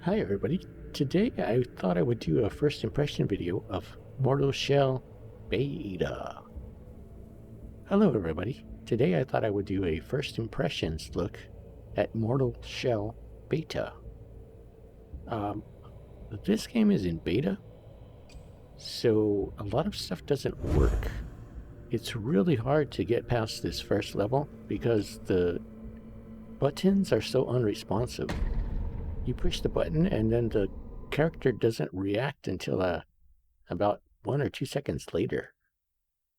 Hi everybody. Today I thought I would do a first impression video of Mortal Shell Beta. Hello everybody. Today I thought I would do a first impressions look at Mortal Shell Beta. This game is in beta, so a lot of stuff doesn't work. It's really hard to get past this first level because the buttons are so unresponsive. You push the button and then the character doesn't react until about 1 or 2 seconds later.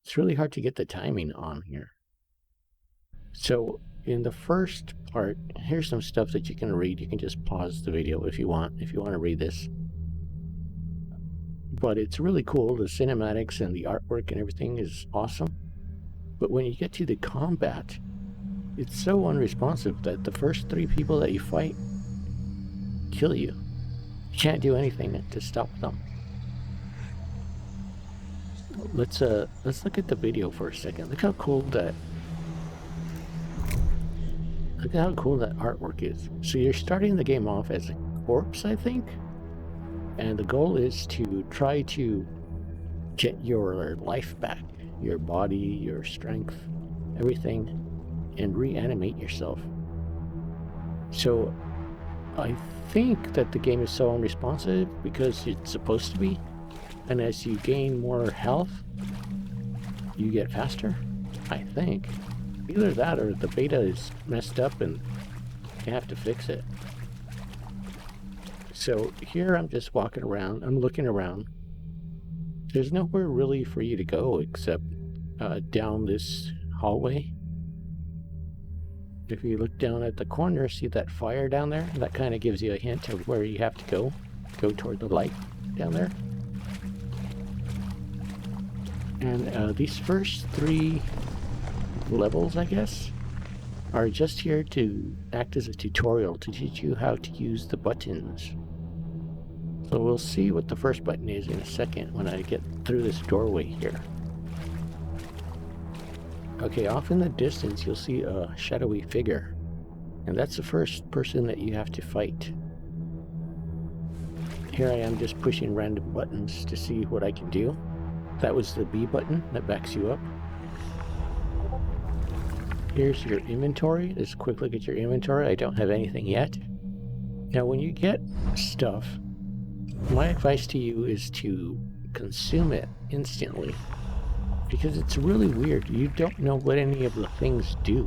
It's really hard to get the timing on here. So in the first part, here's some stuff that you can read. You can just pause the video if you want to read this. But it's really cool. The cinematics and the artwork and everything is awesome. But when you get to the combat, it's so unresponsive that the first 3 people that you fight kill you. You can't do anything to stop them. Let's look at the video for a second. Look how cool that artwork is. So you're starting the game off as a corpse, I think, and the goal is to try to get your life back, your body, your strength, everything, and reanimate yourself. So I think that the game is so unresponsive because it's supposed to be, and as you gain more health, you get faster, I think. Either that or the beta is messed up and you have to fix it. So here I'm just walking around, I'm looking around. There's nowhere really for you to go except down this hallway. If you look down at the corner, see that fire down there? That kind of gives you a hint of where you have to go. Go toward the light down there. And these first 3 levels, I guess, are just here to act as a tutorial to teach you how to use the buttons. So we'll see what the first button is in a second when I get through this doorway here. Okay, off in the distance you'll see a shadowy figure, and that's the first person that you have to fight. Here I am just pushing random buttons to see what I can do. That was the B button that backs you up. Here's your inventory. Let's quick look at your inventory. I don't have anything yet. Now when you get stuff, my advice to you is to consume it instantly, because it's really weird. You don't know what any of the things do.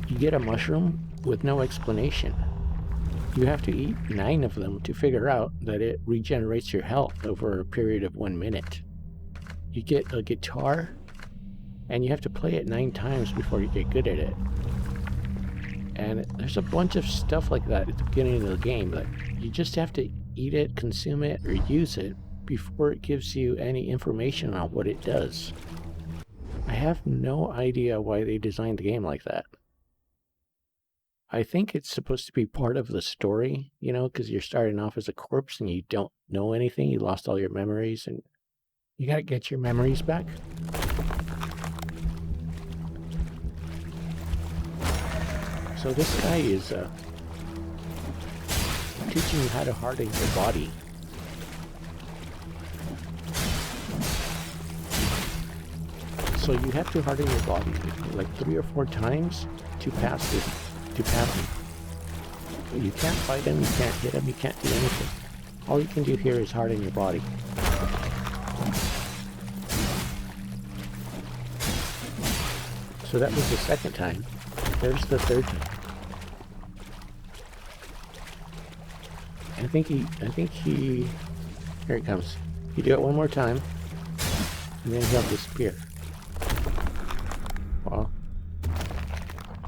You get a mushroom with no explanation. You have to eat 9 of them to figure out that it regenerates your health over a period of 1 minute. You get a guitar, and you have to play it 9 times before you get good at it. And there's a bunch of stuff like that at the beginning of the game that you just have to eat it, consume it, or use it before it gives you any information on what it does. I have no idea why they designed the game like that. I think it's supposed to be part of the story, you know, because you're starting off as a corpse and you don't know anything. You lost all your memories and you gotta get your memories back. So this guy is teaching you how to harden your body. So you have to harden your body like 3 or 4 times to pass this, to pass him. You can't fight him, you can't hit him, you can't do anything. All you can do here is harden your body. So that was the 2nd time. There's the 3rd time. I think he, here it comes. You do it 1 more time, and then he'll disappear. Well,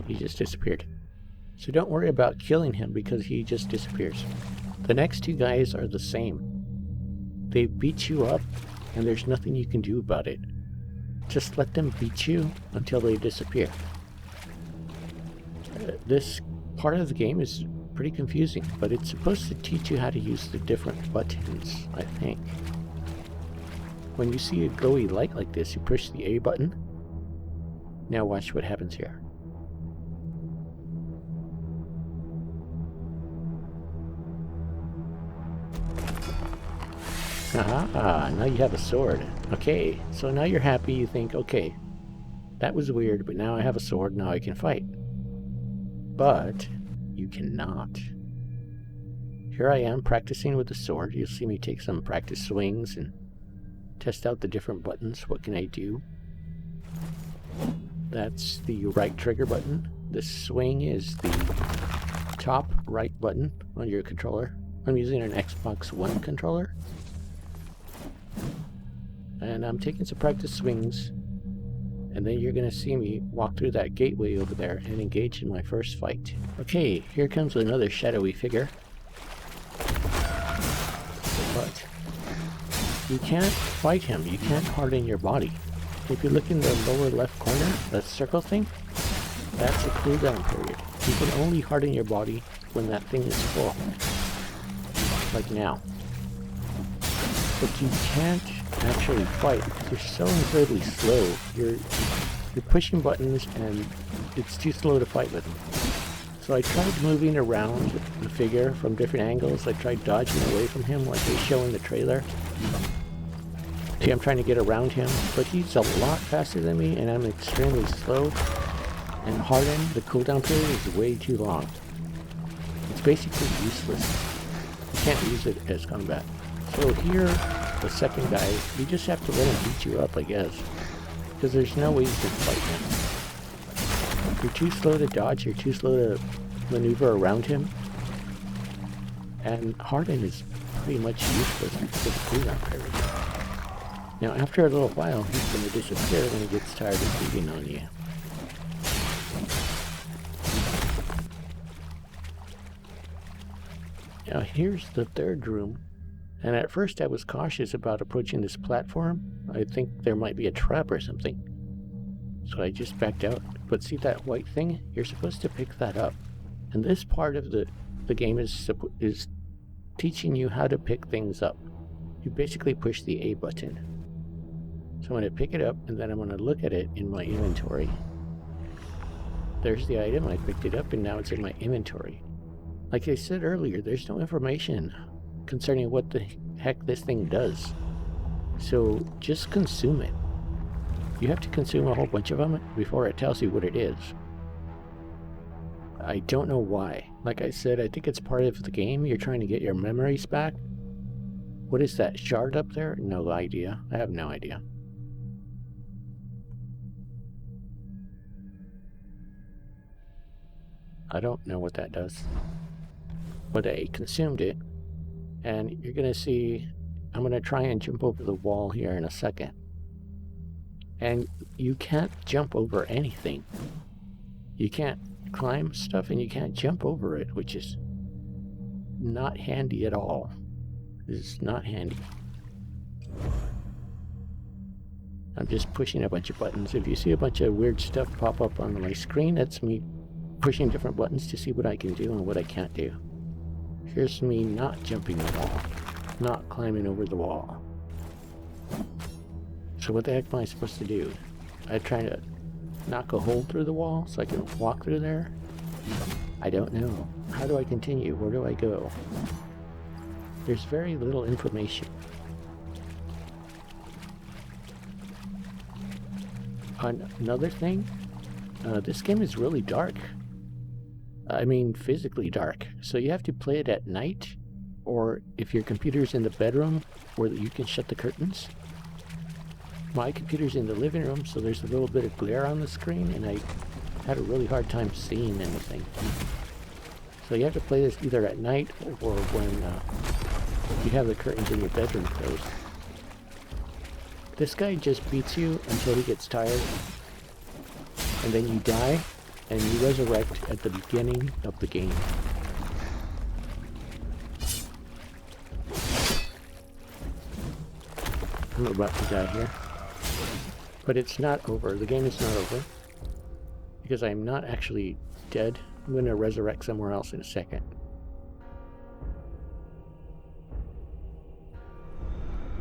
he just disappeared. So don't worry about killing him because he just disappears. The next 2 guys are the same. They beat you up, and there's nothing you can do about it. Just let them beat you until they disappear. This part of the game is pretty confusing, but it's supposed to teach you how to use the different buttons, I think. When you see a glowy light like this, you push the A button. Now watch what happens here. Ah, now you have a sword. Okay, so now you're happy. You think, okay, that was weird, but now I have a sword. Now I can fight. But you cannot. Here I am practicing with the sword. You'll see me take some practice swings and test out the different buttons. What can I do? That's the right trigger button. The swing is the top right button on your controller. I'm using an Xbox One controller. And I'm taking some practice swings. And then you're going to see me walk through that gateway over there and engage in my first fight. Okay, here comes another shadowy figure. But you can't fight him. You can't harden your body. If you look in the lower left corner, that circle thing, that's a cooldown period. You can only harden your body when that thing is full. Like now. But you can't actually fight because you're so incredibly slow. You're pushing buttons and it's too slow to fight with them. So I tried moving around the figure from different angles. I tried dodging away from him like they show in the trailer. See, I'm trying to get around him, but he's a lot faster than me and I'm extremely slow. And harden, the cooldown period is way too long. It's basically useless. You can't use it as combat. So here, the second guy, you just have to let him beat you up, I guess. Because there's no way you can fight him. You're too slow to dodge, you're too slow to maneuver around him. And harden is pretty much useless because of the cooldown period. Now after a little while, he's going to disappear when he gets tired of beating on you. Now here's the third room. And at first I was cautious about approaching this platform. I think there might be a trap or something. So I just backed out. But see that white thing? You're supposed to pick that up. And this part of the game is teaching you how to pick things up. You basically push the A button. So I'm going to pick it up and then I'm going to look at it in my inventory. There's the item, I picked it up and now it's in my inventory. Like I said earlier, there's no information concerning what the heck this thing does. So just consume it. You have to consume a whole bunch of them before it tells you what it is. I don't know why. Like I said, I think it's part of the game. You're trying to get your memories back. What is that shard up there? No idea. I have no idea. I don't know what that does. But I consumed it. And you're going to see, I'm going to try and jump over the wall here in a second. And you can't jump over anything. You can't climb stuff and you can't jump over it, which is not handy at all. It's not handy. I'm just pushing a bunch of buttons. If you see a bunch of weird stuff pop up on my screen, that's me pushing different buttons to see what I can do and what I can't do. Here's me not jumping the wall, not climbing over the wall. So what the heck am I supposed to do? I try to knock a hole through the wall so I can walk through there? I don't know. How do I continue? Where do I go? There's very little information. Another thing, this game is really dark. I mean, physically dark. So you have to play it at night, or if your computer's in the bedroom where you can shut the curtains. My computer's in the living room, so there's a little bit of glare on the screen, and I had a really hard time seeing anything. So you have to play this either at night or when you have the curtains in your bedroom closed. This guy just beats you until he gets tired, and then you die, and you resurrect at the beginning of the game. I'm about to die here. But it's not over. The game is not over. Because I'm not actually dead. I'm going to resurrect somewhere else in a second.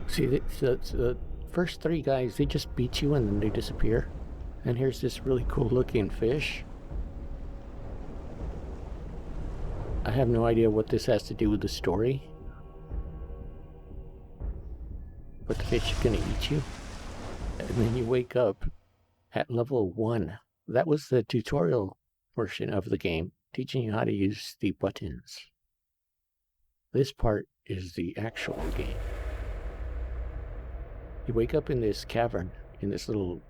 See, the first three guys, they just beat you and then they disappear. And here's this really cool looking fish. I have no idea what this has to do with the story. but the fish is going to eat you. And then you wake up at level 1. That was the tutorial portion of the game, teaching you how to use the buttons. This part is the actual game. You wake up in this cavern, in this little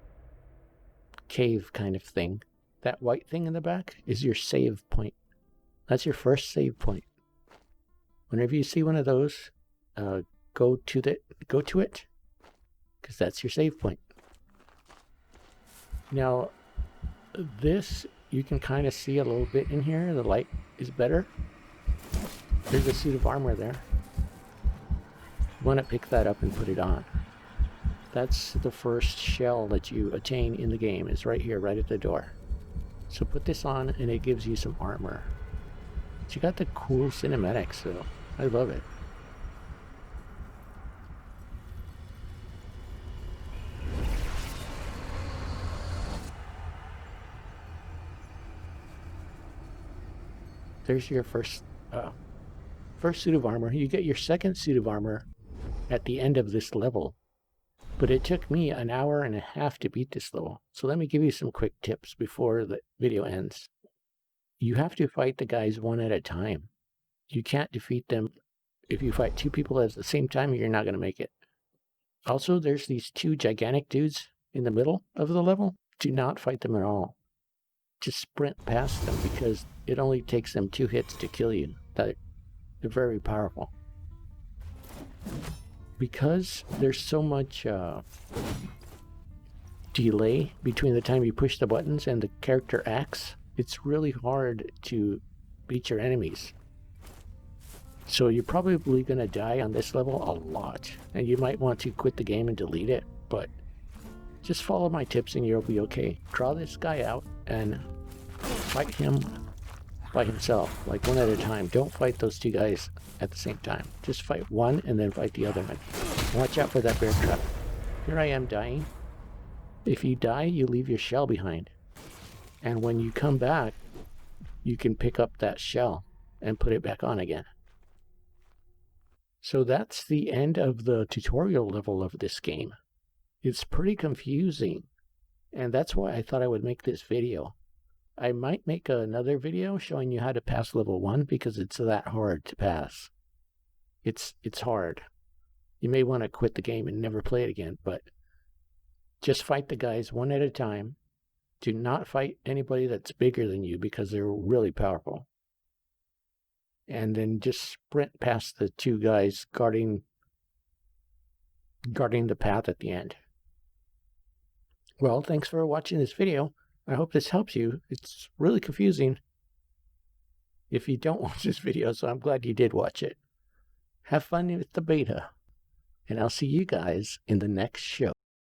cave kind of thing. That white thing in the back is your save point. That's your first save point. Whenever you see one of those, go to it, because that's your save point. Now, this you can kind of see a little bit in here. The light is better. There's a suit of armor there. You want to pick that up and put it on. That's the first shell that you attain in the game. It's right here, right at the door. So put this on and it gives you some armor. But you got the cool cinematics, so I love it. There's your first suit of armor. You get your second suit of armor at the end of this level. But it took me an hour and a half to beat this level. So let me give you some quick tips before the video ends. You have to fight the guys one at a time. You can't defeat them. If you fight 2 people at the same time, you're not going to make it. Also, there's these 2 gigantic dudes in the middle of the level. Do not fight them at all. Just sprint past them because it only takes them 2 hits to kill you. They're very powerful. Because there's so much delay between the time you push the buttons and the character acts, it's really hard to beat your enemies. So you're probably going to die on this level a lot, and you might want to quit the game and delete it, but just follow my tips and you'll be okay. Draw this guy out and fight him by himself, like one at a time. Don't fight those 2 guys at the same time. Just fight one and then fight the other one. Watch out for that bear trap. Here I am dying. If you die, you leave your shell behind. And when you come back, you can pick up that shell and put it back on again. So that's the end of the tutorial level of this game. It's pretty confusing, and that's why I thought I would make this video. I might make another video showing you how to pass level 1 because it's that hard to pass. It's hard. You may want to quit the game and never play it again, but just fight the guys one at a time. Do not fight anybody that's bigger than you because they're really powerful. And then just sprint past the 2 guys guarding the path at the end. Well, thanks for watching this video. I hope this helps you. It's really confusing if you don't watch this video, so I'm glad you did watch it. Have fun with the beta, and I'll see you guys in the next show.